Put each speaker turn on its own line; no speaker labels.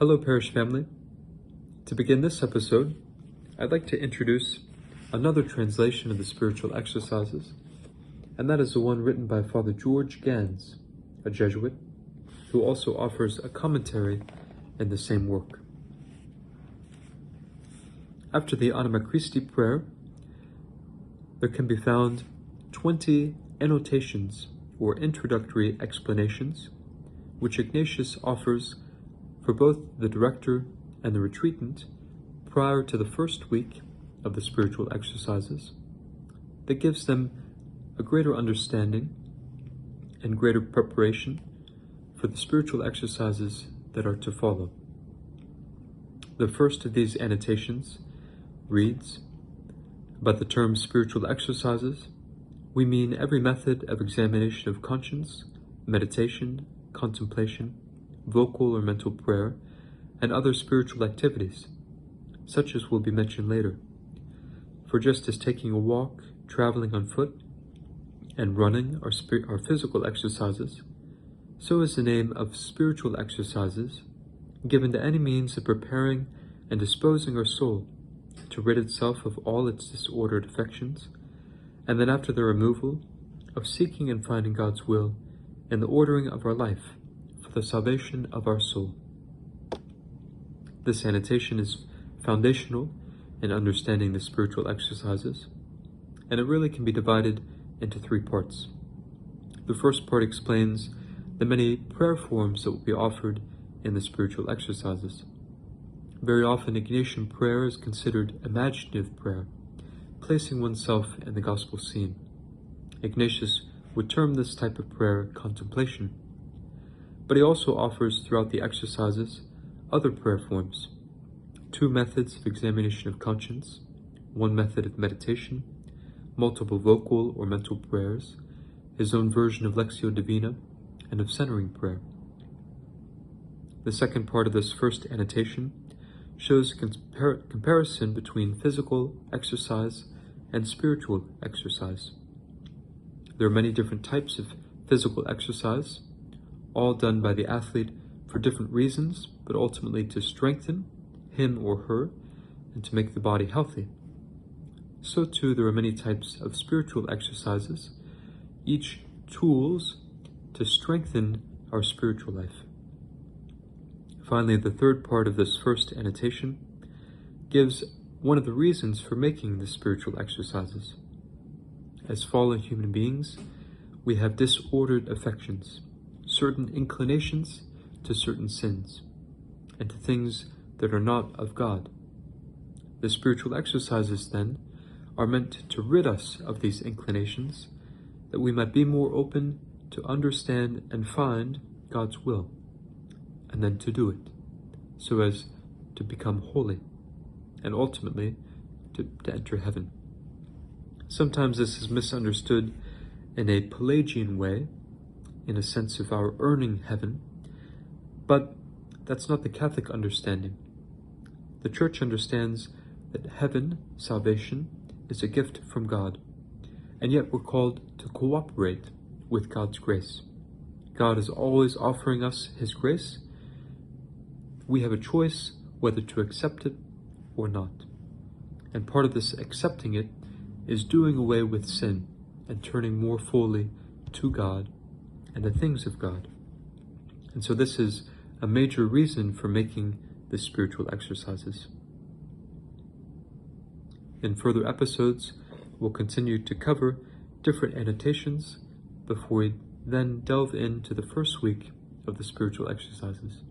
Hello, Parish family. To begin this episode, I'd like to introduce another translation of the spiritual exercises, and that is the one written by Father George Gans, a Jesuit, who also offers a commentary in the same work. After the Anima Christi prayer, there can be found 20 annotations or introductory explanations, which Ignatius offers for both the director and the retreatant prior to the first week of the spiritual exercises, that gives them a greater understanding and greater preparation for the spiritual exercises that are to follow. The first of these annotations reads, "By the term spiritual exercises, we mean every method of examination of conscience, meditation, contemplation, vocal or mental prayer, and other spiritual activities, such as will be mentioned later. For just as taking a walk, traveling on foot, and running are physical exercises, so is the name of spiritual exercises given to any means of preparing and disposing our soul to rid itself of all its disordered affections, and then after their removal, of seeking and finding God's will in the ordering of our life for the salvation of our soul." This annotation is foundational in understanding the spiritual exercises, and it really can be divided into three parts. The first part explains the many prayer forms that will be offered in the spiritual exercises. Very often, Ignatian prayer is considered imaginative prayer, placing oneself in the gospel scene. Ignatius would term this type of prayer contemplation, but he also offers throughout the exercises other prayer forms: 2 methods of examination of conscience, 1 method of meditation, multiple vocal or mental prayers, his own version of Lectio Divina, and of centering prayer. The second part of this first annotation shows a comparison between physical exercise and spiritual exercise. There are many different types of physical exercise, all done by the athlete for different reasons, but ultimately to strengthen him or her and to make the body healthy. So too, there are many types of spiritual exercises, each tools to strengthen our spiritual life. Finally, the third part of this first annotation gives one of the reasons for making the spiritual exercises. As fallen human beings, we have disordered affections, certain inclinations to certain sins, and to things that are not of God. The spiritual exercises, then, are meant to rid us of these inclinations, that we might be more open to understand and find God's will, and then to do it, so as to become holy, and ultimately to enter heaven. Sometimes this is misunderstood in a Pelagian way, in a sense of our earning heaven, but that's not the Catholic understanding. The Church understands that heaven, salvation, is a gift from God, and yet we're called to cooperate with God's grace. God is always offering us His grace. We have a choice whether to accept it or not. And part of this accepting it is doing away with sin and turning more fully to God and the things of God. And so this is a major reason for making the spiritual exercises. In further episodes, we'll continue to cover different annotations before we then delve into the first week of the spiritual exercises.